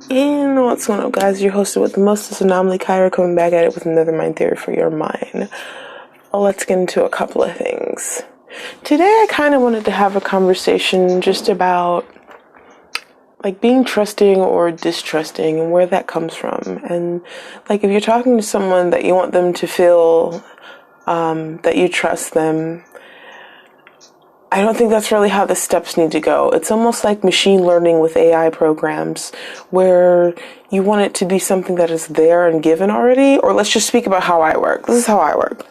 And what's going on, guys? You're hosted with the most, this Anomalycyra, coming back at it with another mind theory for your mind. Let's get into a couple of things. Today I kind of wanted to have a conversation just about like being trusting or distrusting and where that comes from. And like if you're talking to someone that you want them to feel that you trust them, I don't think that's really how the steps need to go. It's almost like machine learning with AI programs where you want it to be something that is there and given already. Or let's just speak about how I work. This is how I work.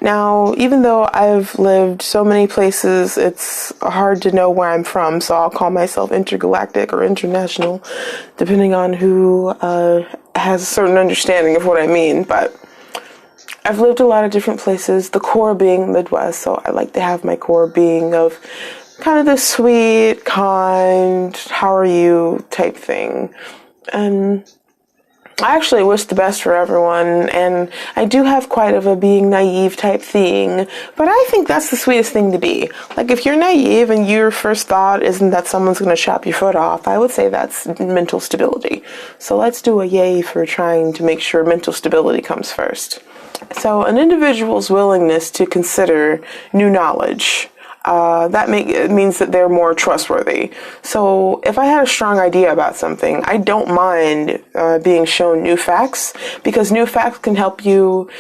Now, even though I've lived so many places, it's hard to know where I'm from. So I'll call myself intergalactic or international, depending on who has a certain understanding of what I mean. But I've lived a lot of different places, the core being Midwest, so I like to have my core being of kind of the sweet, kind, how are you type thing. And I actually wish the best for everyone, and I do have quite of a being naive type thing, but I think that's the sweetest thing to be. Like, if you're naive and your first thought isn't that someone's going to chop your foot off, I would say that's mental stability. So let's do a yay for trying to make sure mental stability comes first. So an individual's willingness to consider new knowledge, it means that they're more trustworthy. So if I had a strong idea about something, I don't mind being shown new facts, because new facts can help you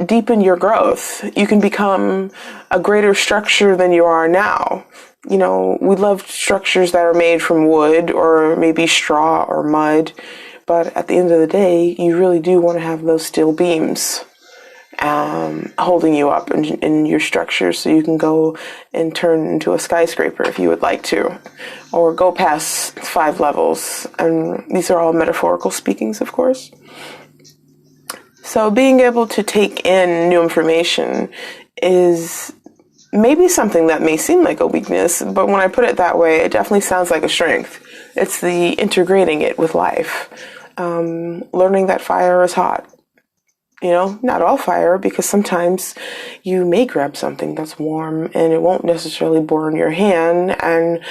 deepen your growth. You can become a greater structure than you are now. You know, we love structures that are made from wood or maybe straw or mud. But at the end of the day, you really do want to have those steel beams holding you up in your structure so you can go and turn into a skyscraper if you would like to, or go past 5 levels. And these are all metaphorical speakings, of course. So being able to take in new information is maybe something that may seem like a weakness, but when I put it that way, it definitely sounds like a strength. It's the integrating it with life. Learning that fire is hot. You know, not all fire, because sometimes you may grab something that's warm and it won't necessarily burn your hand, and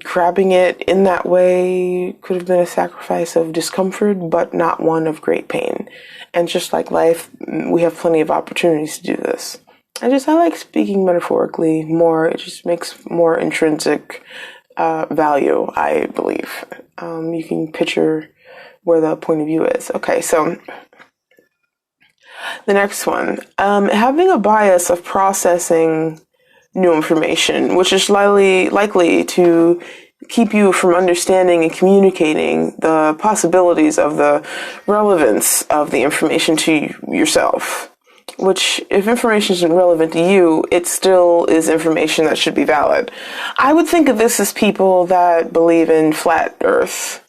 grabbing it in that way could have been a sacrifice of discomfort, but not one of great pain. And just like life, we have plenty of opportunities to do this. I like speaking metaphorically more. It just makes more intrinsic value, I believe. You can picture where the point of view is. Okay, so the next one, having a bias of processing new information, which is likely to keep you from understanding and communicating the possibilities of the relevance of the information to yourself. Which, if information isn't relevant to you, it still is information that should be valid. I would think of this as people that believe in flat Earth.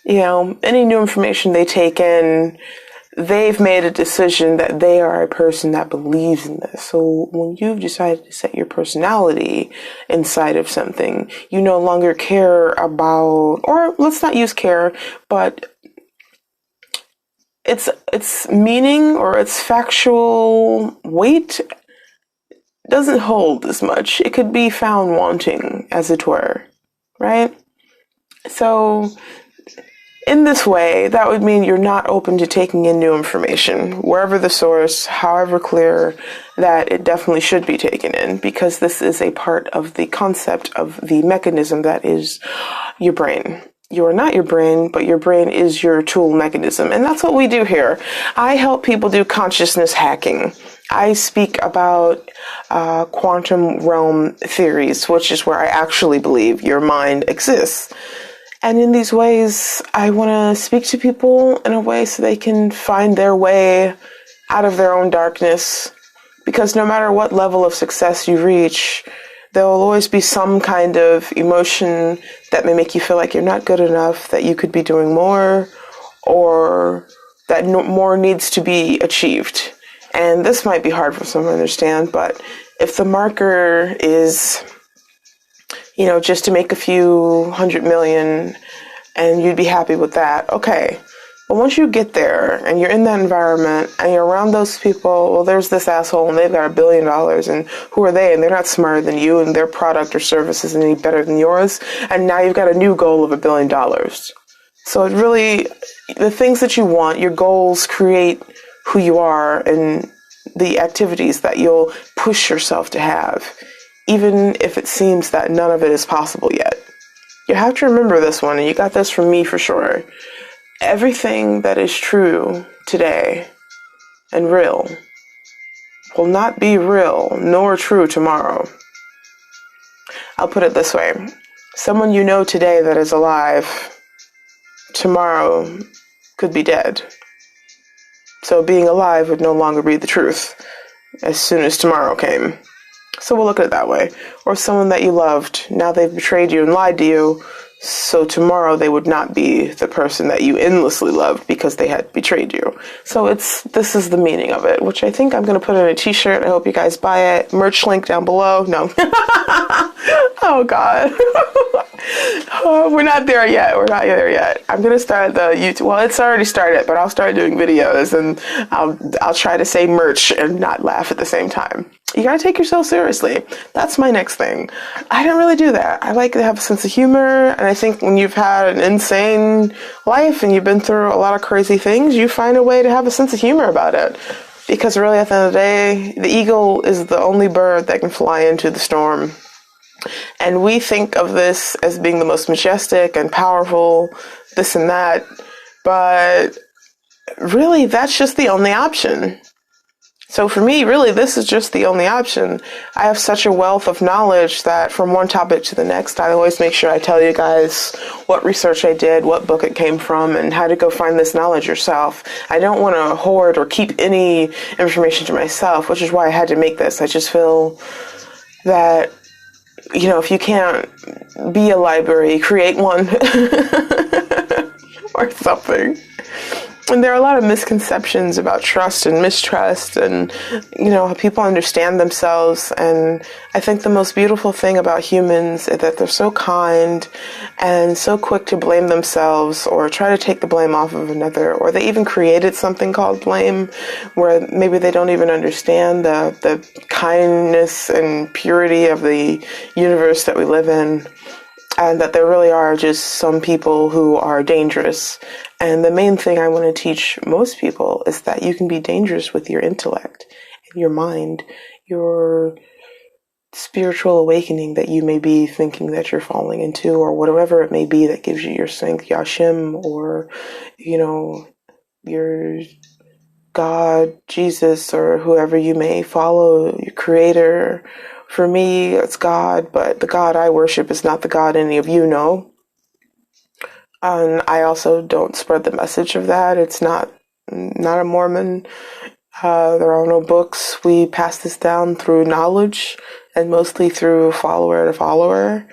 You know, any new information they take in, they've made a decision that they are a person that believes in this. So when you've decided to set your personality inside of something, you no longer care about, or let's not use care, but its meaning or its factual weight doesn't hold as much. It could be found wanting, as it were, right? So in this way, that would mean you're not open to taking in new information, wherever the source, however clear, that it definitely should be taken in, because this is a part of the concept of the mechanism that is your brain. You are not your brain, but your brain is your tool mechanism. And that's what we do here. I help people do consciousness hacking. I speak about quantum realm theories, which is where I actually believe your mind exists. And in these ways, I want to speak to people in a way so they can find their way out of their own darkness. Because no matter what level of success you reach, there will always be some kind of emotion that may make you feel like you're not good enough, that you could be doing more, or that more needs to be achieved. And this might be hard for someone to understand, but if the marker is, you know, just to make a few 100 million and you'd be happy with that, okay. But once you get there and you're in that environment and you're around those people, well, there's this asshole and they've got $1 billion, and who are they? And they're not smarter than you, and their product or service isn't any better than yours. And now you've got a new goal of $1 billion. So it really, the things that you want, your goals create who you are and the activities that you'll push yourself to have, even if it seems that none of it is possible yet. You have to remember this one, and you got this from me for sure. Everything that is true today and real will not be real nor true tomorrow. I'll put it this way. Someone you know today that is alive, tomorrow could be dead. So being alive would no longer be the truth as soon as tomorrow came. So we'll look at it that way. Or someone that you loved, now they've betrayed you and lied to you, so tomorrow they would not be the person that you endlessly loved because they had betrayed you. So this is the meaning of it, which I think I'm going to put in a t-shirt. I hope you guys buy it. Merch link down below. No. Oh, God. We're not there yet. We're not there yet. I'm going to start the YouTube. Well, it's already started, but I'll start doing videos, and I'll try to say merch and not laugh at the same time. You got to take yourself seriously. That's my next thing. I don't really do that. I like to have a sense of humor, and I think when you've had an insane life and you've been through a lot of crazy things, you find a way to have a sense of humor about it. Because really, at the end of the day, the eagle is the only bird that can fly into the storm. And we think of this as being the most majestic and powerful, this and that, but really, that's just the only option. So for me, really, this is just the only option. I have such a wealth of knowledge that from one topic to the next, I always make sure I tell you guys what research I did, what book it came from, and how to go find this knowledge yourself. I don't want to hoard or keep any information to myself, which is why I had to make this. I just feel that, you know, if you can't be a library, create one or something. And there are a lot of misconceptions about trust and mistrust and, you know, how people understand themselves. And I think the most beautiful thing about humans is that they're so kind and so quick to blame themselves or try to take the blame off of another, or they even created something called blame where maybe they don't even understand the kindness and purity of the universe that we live in. And that there really are just some people who are dangerous. And the main thing I want to teach most people is that you can be dangerous with your intellect and your mind, your spiritual awakening that you may be thinking that you're falling into, or whatever it may be that gives you your strength, Yashim, or, you know, your God, Jesus, or whoever you may follow, your creator. For me, it's God, but the God I worship is not the God any of you know. And I also don't spread the message of that. It's not a Mormon. There are no books. We pass this down through knowledge and mostly through follower to follower.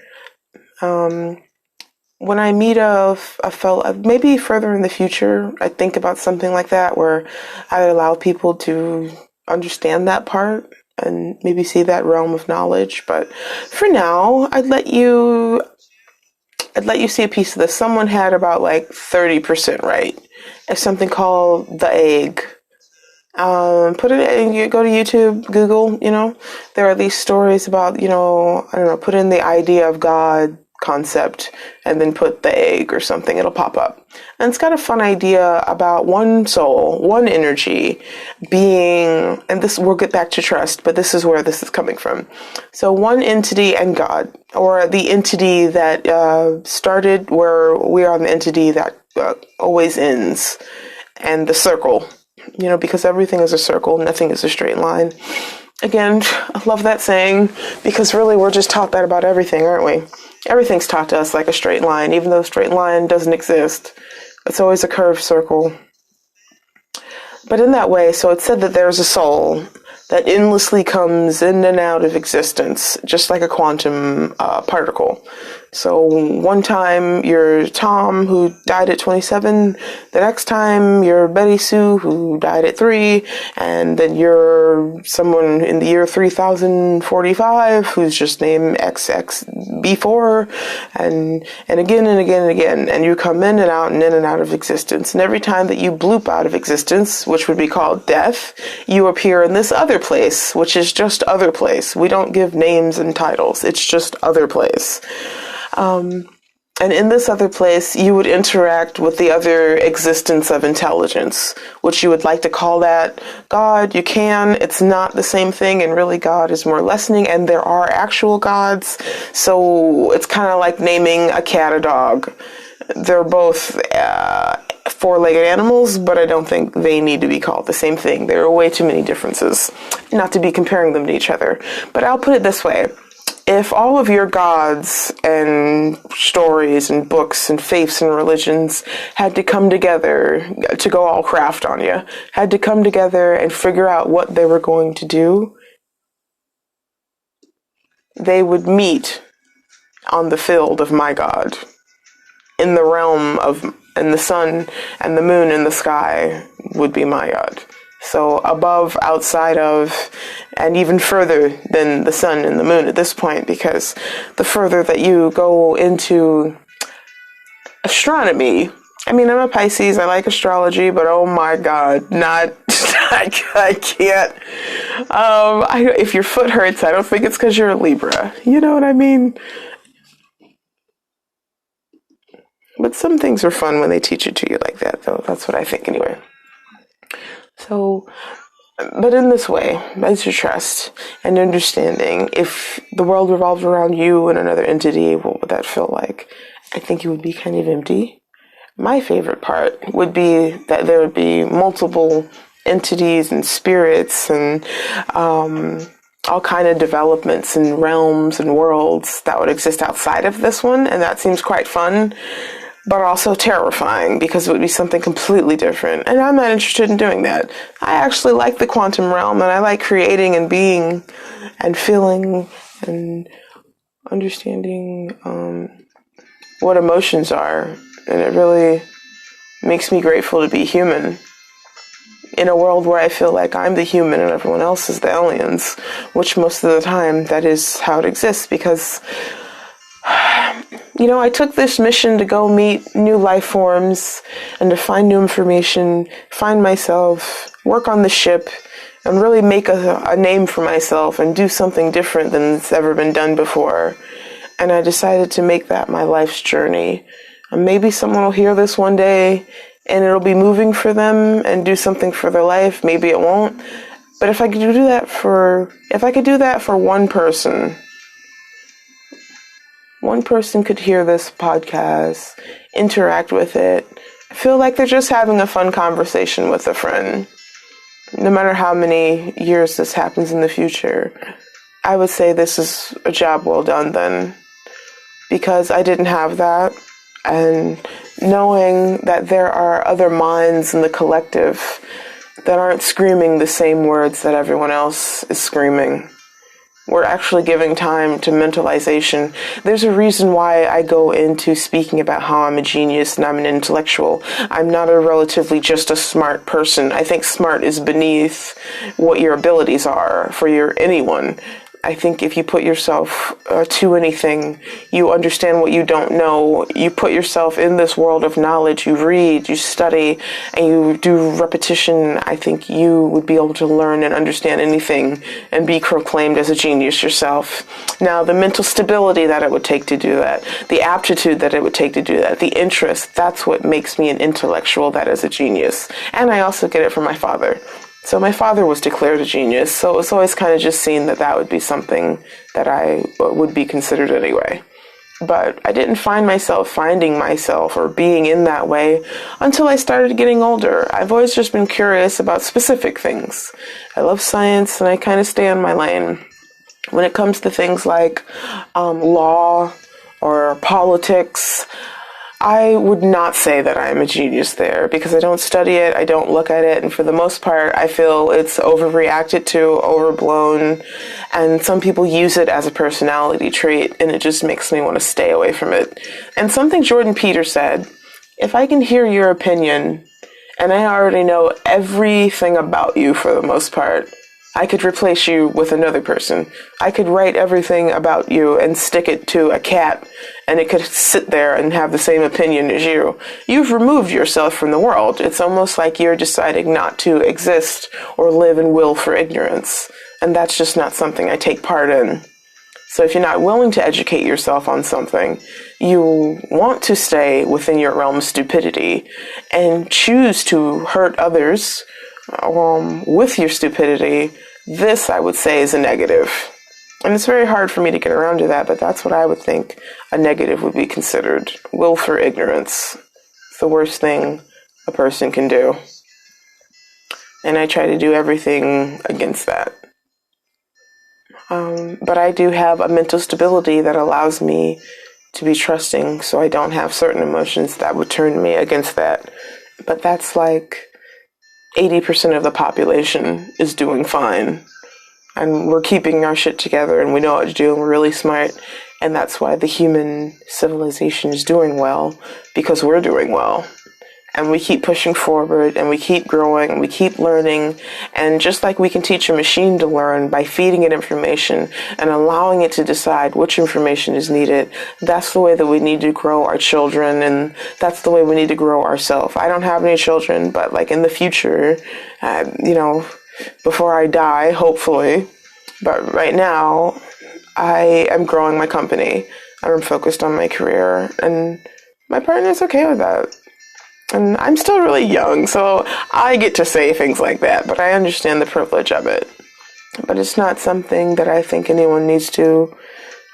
When I meet a fellow, maybe further in the future, I think about something like that where I would allow people to understand that part and maybe see that realm of knowledge. But for now, I'd let you see a piece of this. Someone had about like 30% right. It's something called the egg. Put it in, you go to YouTube, Google, you know, there are these stories about, you know, I don't know, put in the idea of God concept and then put the egg or something, it'll pop up. And it's got a fun idea about one soul, one energy being, and this, we'll get back to trust, but this is where this is coming from. So one entity and God, or the entity that started where we are, the entity that always ends, and the circle, you know, because everything is a circle, nothing is a straight line. Again, I love that saying because really we're just taught that about everything, aren't we? Everything's taught to us like a straight line, even though a straight line doesn't exist. It's always a curved circle. But in that way, so it's said that there's a soul that endlessly comes in and out of existence, just like a quantum particle. So one time you're Tom, who died at 27. The next time you're Betty Sue, who died at 3. And then you're someone in the year 3045, who's just named XXB4. And again and again and again. And you come in and out and in and out of existence. And every time that you bloop out of existence, which would be called death, you appear in this other place, which is just other place. We don't give names and titles. It's just other place. And in this other place, you would interact with the other existence of intelligence, which you would like to call that God. You can. It's not the same thing, and really God is more lessening, and there are actual gods. So it's kind of like naming a cat a dog. They're both four-legged animals, but I don't think they need to be called the same thing. There are way too many differences not to be comparing them to each other. But I'll put it this way. If all of your gods and stories and books and faiths and religions had to come together to go all craft on you, had to come together and figure out what they were going to do, they would meet on the field of my God, in the realm of, and the sun and the moon in the sky would be my God. So above, outside of, and even further than the sun and the moon at this point, because the further that you go into astronomy, I mean, I'm a Pisces, I like astrology, but oh my God, not, I can't. If your foot hurts, I don't think it's because you're a Libra. You know what I mean? But some things are fun when they teach it to you like that, though. That's what I think anyway. So, but in this way, as your trust and understanding, if the world revolved around you and another entity, what would that feel like? I think it would be kind of empty. My favorite part would be that there would be multiple entities and spirits and all kind of developments and realms and worlds that would exist outside of this one, and that seems quite fun. But also terrifying because it would be something completely different. And I'm not interested in doing that. I actually like the quantum realm, and I like creating and being and feeling and understanding what emotions are. And it really makes me grateful to be human in a world where I feel like I'm the human and everyone else is the aliens, which most of the time that is how it exists because you know, I took this mission to go meet new life forms and to find new information, find myself, work on the ship, and really make a name for myself and do something different than it's ever been done before. And I decided to make that my life's journey. And maybe someone will hear this one day and it'll be moving for them and do something for their life. Maybe it won't. But if I could do that for one person could hear this podcast, interact with it, feel like they're just having a fun conversation with a friend. No matter how many years this happens in the future, I would say this is a job well done then. Because I didn't have that, and knowing that there are other minds in the collective that aren't screaming the same words that everyone else is screaming. We're actually giving time to mentalization. There's a reason why I go into speaking about how I'm a genius and I'm an intellectual. I'm not relatively just a smart person. I think smart is beneath what your abilities are for anyone. I think if you put yourself to anything, you understand what you don't know. You put yourself in this world of knowledge. You read, you study, and you do repetition. I think you would be able to learn and understand anything and be proclaimed as a genius yourself. Now, the mental stability that it would take to do that, the aptitude that it would take to do that, the interest, that's what makes me an intellectual that is a genius. And I also get it from my father. So my father was declared a genius, so it's always kind of just seen that would be something that I would be considered anyway. But I didn't find myself finding myself or being in that way until I started getting older. I've always just been curious about specific things. I love science and I kind of stay in my lane. When it comes to things like law or politics, I would not say that I'm a genius there because I don't study it, I don't look at it, and for the most part, I feel it's overreacted to, overblown, and some people use it as a personality trait, and it just makes me want to stay away from it. And something Jordan Peters said, if I can hear your opinion, and I already know everything about you for the most part, I could replace you with another person. I could write everything about you and stick it to a cat, and it could sit there and have the same opinion as you. You've removed yourself from the world. It's almost like you're deciding not to exist or live in willful ignorance. And that's just not something I take part in. So if you're not willing to educate yourself on something, you want to stay within your realm of stupidity and choose to hurt others with your stupidity, this I would say is a negative. And it's very hard for me to get around to that, but that's what I would think a negative would be considered. Willful ignorance. It's the worst thing a person can do. And I try to do everything against that. But I do have a mental stability that allows me to be trusting, so I don't have certain emotions that would turn me against that. But that's like 80% of the population is doing fine. And we're keeping our shit together and we know what to do and we're really smart. And that's why the human civilization is doing well, because we're doing well. And we keep pushing forward and we keep growing and we keep learning. And just like we can teach a machine to learn by feeding it information and allowing it to decide which information is needed, that's the way that we need to grow our children, and that's the way we need to grow ourselves. I don't have any children, but like in the future, before I die, hopefully. But right now, I am growing my company. I'm focused on my career, and my partner's okay with that. And I'm still really young, so I get to say things like that, but I understand the privilege of it. But it's not something that I think anyone needs to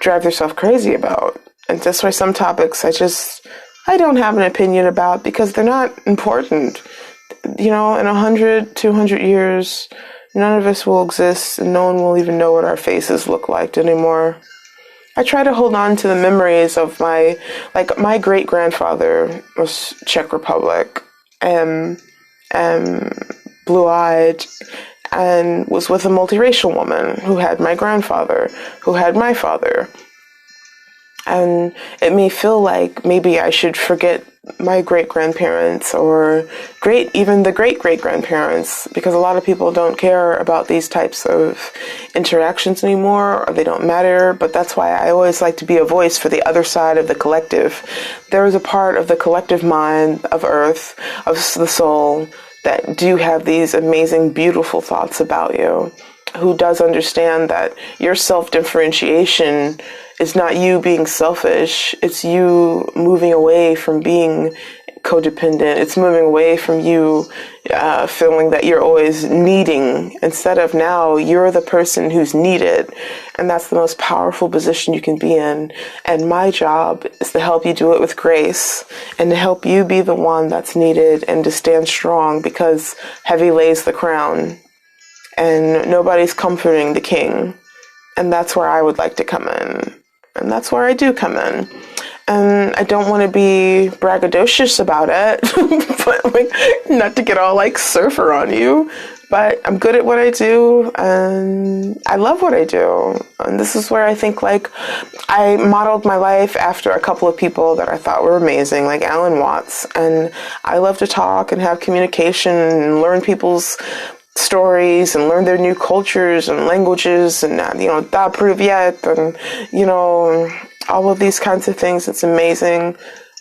drive themselves crazy about. And that's why some topics I don't have an opinion about because they're not important. In 100, 200 years, none of us will exist and no one will even know what our faces look like anymore. I try to hold on to the memories of my great-grandfather was Czech Republic, blue-eyed, and was with a multiracial woman who had my grandfather, who had my father. And it may feel like maybe I should forget my great-grandparents or even the great-great-grandparents, because a lot of people don't care about these types of interactions anymore, or they don't matter. But that's why I always like to be a voice for the other side of the collective. There is a part of the collective mind, of Earth, of the soul, that do have these amazing, beautiful thoughts about you, who does understand that your self-differentiation is not you being selfish. It's you moving away from being codependent. It's moving away from you feeling that you're always needing, instead of now you're the person who's needed. And that's the most powerful position you can be in. And my job is to help you do it with grace and to help you be the one that's needed and to stand strong, because heavy lays the crown and nobody's comforting the king. And that's where I would like to come in. And that's where I do come in. And I don't want to be braggadocious about it, but not to get all surfer on you, but I'm good at what I do and I love what I do. And this is where I think I modeled my life after a couple of people that I thought were amazing, like Alan Watts. And I love to talk and have communication and learn people's stories and learn their new cultures and languages and, da privyet and, all of these kinds of things. It's amazing.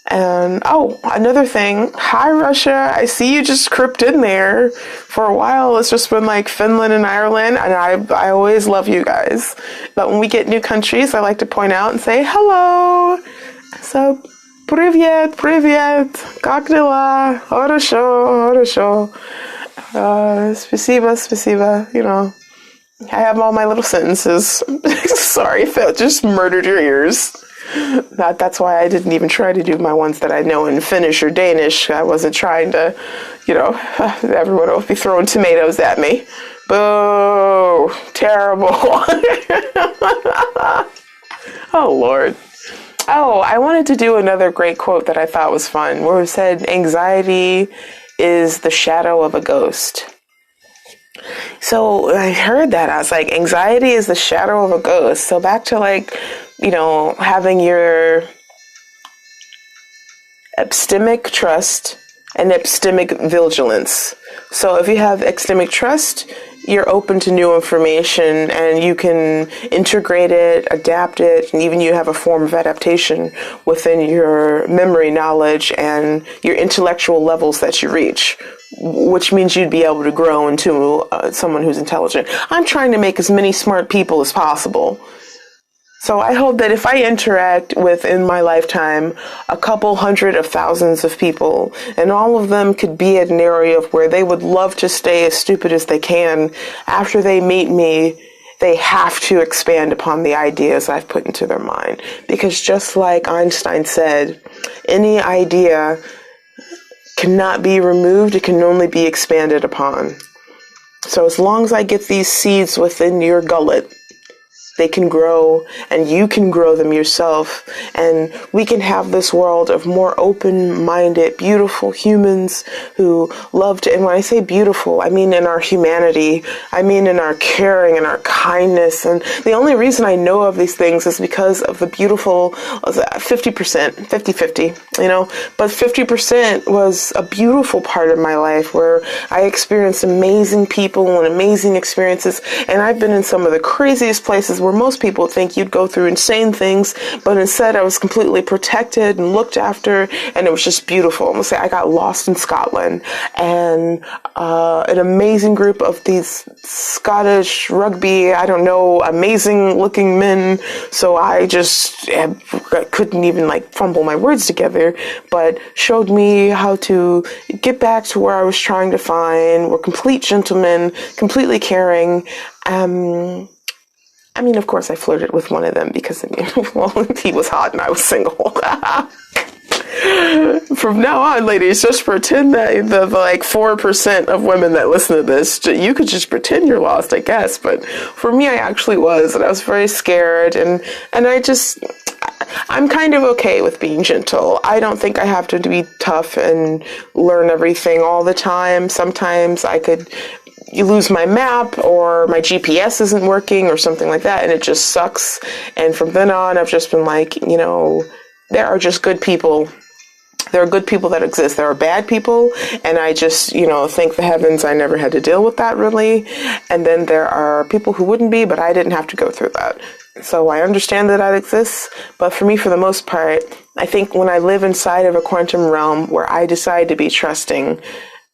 And, another thing. Hi, Russia. I see you just crept in there. For a while, it's just been Finland and Ireland, and I always love you guys. But when we get new countries, I like to point out and say hello. So, privyet, как дела? Хорошо. Spasiba, I have all my little sentences. Sorry if that just murdered your ears. That's why I didn't even try to do my ones that I know in Finnish or Danish. I wasn't trying to, everyone will be throwing tomatoes at me. Boo! Terrible. Oh, Lord. Oh, I wanted to do another great quote that I thought was fun, where it said, anxiety is the shadow of a ghost. So I heard that. I was like, anxiety is the shadow of a ghost. So back to like, having your epistemic trust and epistemic vigilance. So if you have epistemic trust, you're open to new information and you can integrate it, adapt it, and even you have a form of adaptation within your memory knowledge and your intellectual levels that you reach, which means you'd be able to grow into someone who's intelligent. I'm trying to make as many smart people as possible. So I hope that if I interact with, in my lifetime, a couple hundred of thousands of people, and all of them could be at an area of where they would love to stay as stupid as they can, after they meet me, they have to expand upon the ideas I've put into their mind. Because just like Einstein said, any idea cannot be removed, it can only be expanded upon. So as long as I get these seeds within your gullet, they can grow, and you can grow them yourself, and we can have this world of more open-minded, beautiful humans who love to, and when I say beautiful, I mean in our humanity, I mean in our caring and our kindness, and the only reason I know of these things is because of the beautiful 50%, 50-50, but 50% was a beautiful part of my life where I experienced amazing people and amazing experiences, and I've been in some of the craziest places where most people think you'd go through insane things, but instead I was completely protected and looked after, and it was just beautiful. I'm gonna say I got lost in Scotland, and an amazing group of these Scottish rugby, amazing looking men, so I just couldn't even fumble my words together, but showed me how to get back to where I was trying to find. We're complete gentlemen, completely caring. Of course I flirted with one of them because, he was hot and I was single. From now on, ladies, just pretend that the 4% of women that listen to this, you could just pretend you're lost, I guess. But for me, I actually was, and I was very scared, and I'm kind of okay with being gentle. I don't think I have to be tough and learn everything all the time. Sometimes I could lose my map or my GPS isn't working or something like that, and it just sucks. And from then on, I've just been there are just good people. There are good people that exist. There are bad people, and I just, thank the heavens I never had to deal with that really. And then there are people who wouldn't be, but I didn't have to go through that. So I understand that exists, but for me, for the most part, I think when I live inside of a quantum realm where I decide to be trusting,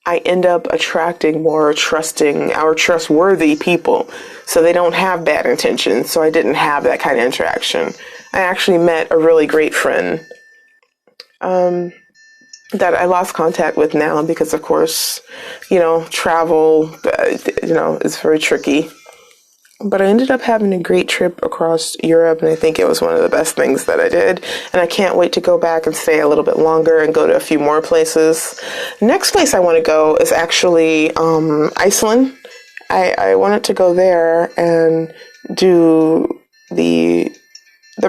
I end up attracting more trusting or trustworthy people. So they don't have bad intentions. So I didn't have that kind of interaction. I actually met a really great friend that I lost contact with now because, of course, travel, is very tricky. But I ended up having a great trip across Europe, and I think it was one of the best things that I did. And I can't wait to go back and stay a little bit longer and go to a few more places. Next place I want to go is actually Iceland. I wanted to go there and do the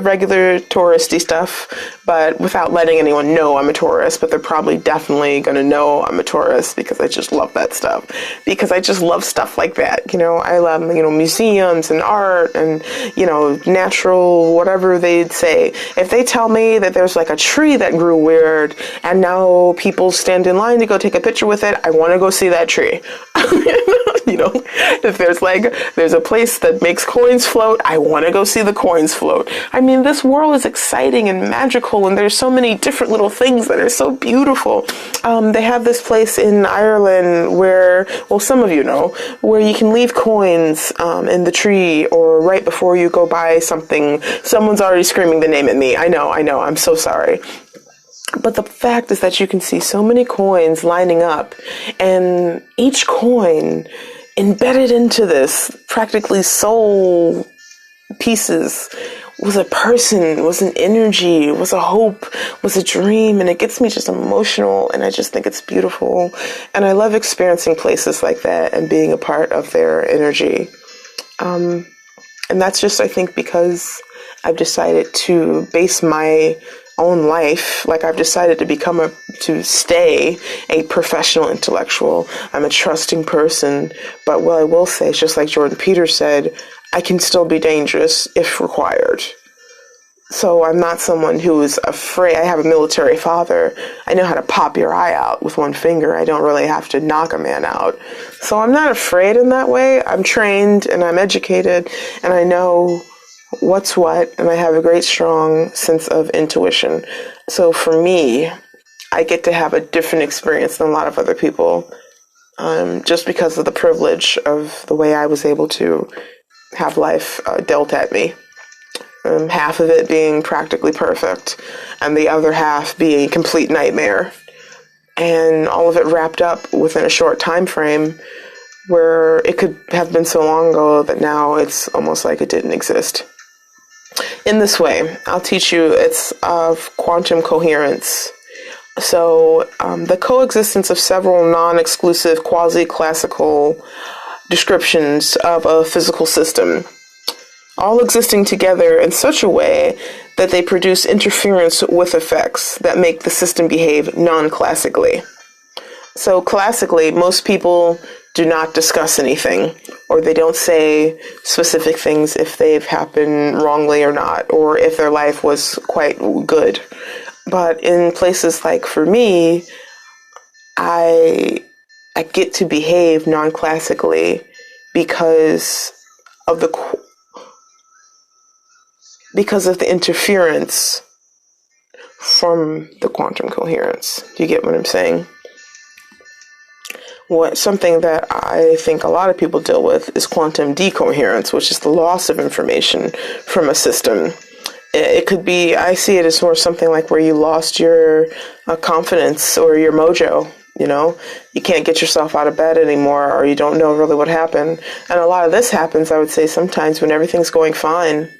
regular touristy stuff, but without letting anyone know I'm a tourist. But they're probably definitely going to know I'm a tourist because I just love that stuff. Because I just love stuff like that. I love, museums and art and, natural, whatever they'd say. If they tell me that there's a tree that grew weird and now people stand in line to go take a picture with it, I want to go see that tree. If there's a place that makes coins float, I want to go see the coins float. This world is exciting and magical, and there's so many different little things that are so beautiful. They have this place in Ireland where, some of you know, where you can leave coins in the tree or right before you go buy something. Someone's already screaming the name at me. I know, I'm so sorry. But the fact is that you can see so many coins lining up, and each coin embedded into this practically soul pieces was a person, was an energy, was a hope, was a dream, and it gets me just emotional, and I just think it's beautiful. And I love experiencing places like that and being a part of their energy. And that's just, I think, because I've decided to base my own life, like I've decided to stay a professional intellectual. I'm a trusting person, but what I will say is just like Jordan Peters said, I can still be dangerous if required. So I'm not someone who is afraid. I have a military father. I know how to pop your eye out with one finger. I don't really have to knock a man out. So I'm not afraid in that way. I'm trained and I'm educated and I know what's what, and I have a great strong sense of intuition. So for me, I get to have a different experience than a lot of other people, just because of the privilege of the way I was able to have life dealt at me. Half of it being practically perfect, and the other half being a complete nightmare. And all of it wrapped up within a short time frame where it could have been so long ago that now it's almost like it didn't exist. In this way, I'll teach you, it's of quantum coherence. So the coexistence of several non-exclusive quasi-classical descriptions of a physical system, all existing together in such a way that they produce interference with effects that make the system behave non-classically. So classically, most people do not discuss anything, or they don't say specific things if they've happened wrongly or not, or if their life was quite good. But in places like for me, I get to behave non-classically because of the interference from the quantum coherence. Do you get what I'm saying? Something that I think a lot of people deal with is quantum decoherence, which is the loss of information from a system. It could be, I see it as more something like where you lost your confidence or your mojo. You know, you can't get yourself out of bed anymore, or you don't know really what happened. And a lot of this happens, I would say, sometimes when everything's going fine.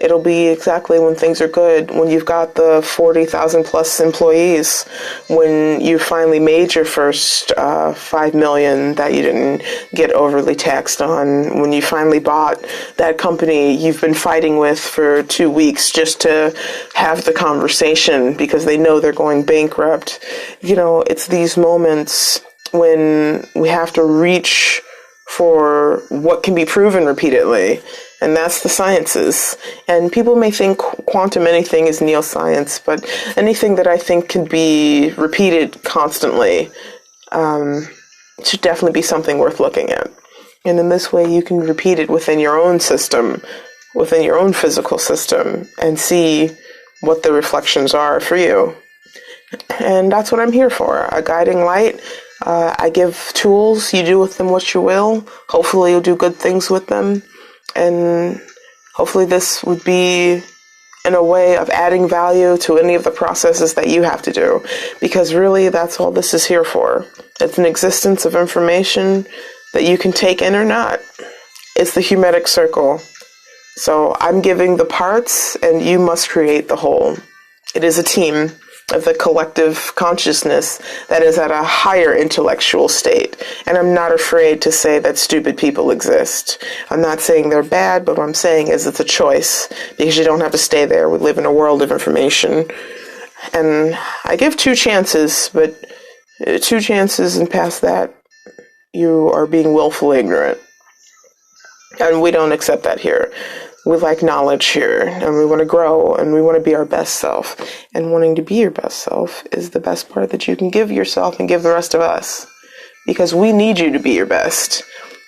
It'll be exactly when things are good, when you've got the 40,000 plus employees, when you finally made your first 5 million that you didn't get overly taxed on, when you finally bought that company you've been fighting with for 2 weeks just to have the conversation because they know they're going bankrupt. You know, it's these moments when we have to reach for what can be proven repeatedly. And that's the sciences. And people may think quantum anything is neoscience, but anything that I think can be repeated constantly should definitely be something worth looking at. And in this way, you can repeat it within your own system, within your own physical system, and see what the reflections are for you. And that's what I'm here for, a guiding light. I give tools, you do with them what you will. Hopefully you'll do good things with them. And hopefully this would be in a way of adding value to any of the processes that you have to do. Because really, that's all this is here for. It's an existence of information that you can take in or not. It's the Hermetic circle. So I'm giving the parts, and you must create the whole. It is a team of the collective consciousness that is at a higher intellectual state. And I'm not afraid to say that stupid people exist. I'm not saying they're bad, but what I'm saying is it's a choice, because you don't have to stay there. We live in a world of information. And I give 2 chances, but 2 chances and past that, you are being willfully ignorant. And we don't accept that here. We like knowledge here, and we want to grow, and we want to be our best self. And wanting to be your best self is the best part that you can give yourself and give the rest of us, because we need you to be your best.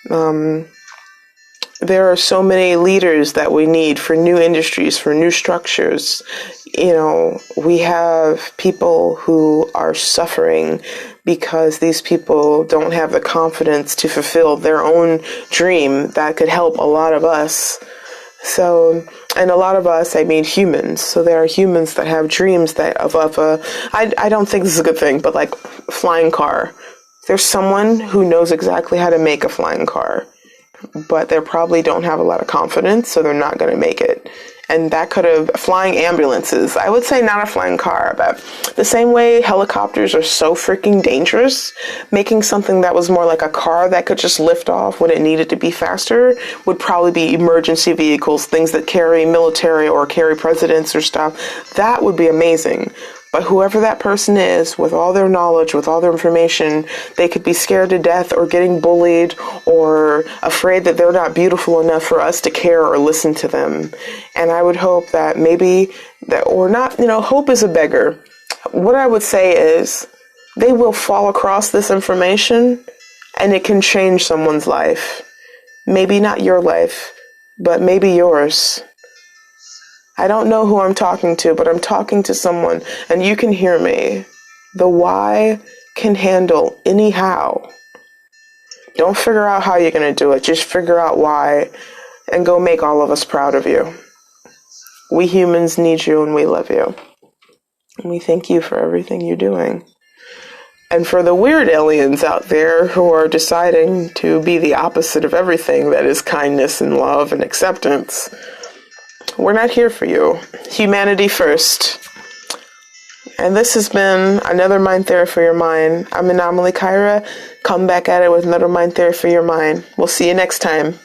There are so many leaders that we need for new industries, for new structures. You know, we have people who are suffering because these people don't have the confidence to fulfill their own dream that could help a lot of us. So, and a lot of us, I mean humans. So there are humans that have dreams that I don't think this is a good thing, but like flying car. There's someone who knows exactly how to make a flying car, but they probably don't have a lot of confidence, so they're not going to make it. And that could have flying ambulances. I would say not a flying car, but the same way helicopters are so freaking dangerous, making something that was more like a car that could just lift off when it needed to be faster would probably be emergency vehicles, things that carry military or carry presidents or stuff. That would be amazing. But whoever that person is, with all their knowledge, with all their information, they could be scared to death or getting bullied or afraid that they're not beautiful enough for us to care or listen to them. And I would hope that maybe that, or not, hope is a beggar. What I would say is they will fall across this information and it can change someone's life. Maybe not your life, but maybe yours. I don't know who I'm talking to, but I'm talking to someone, and you can hear me. The why can handle any how. Don't figure out how you're going to do it. Just figure out why, and go make all of us proud of you. We humans need you, and we love you. And we thank you for everything you're doing. And for the weird aliens out there who are deciding to be the opposite of everything that is kindness and love and acceptance, we're not here for you. Humanity first. And this has been another Mind Therapy for Your Mind. I'm Anomalycyra. Come back at it with another Mind Therapy for Your Mind. We'll see you next time.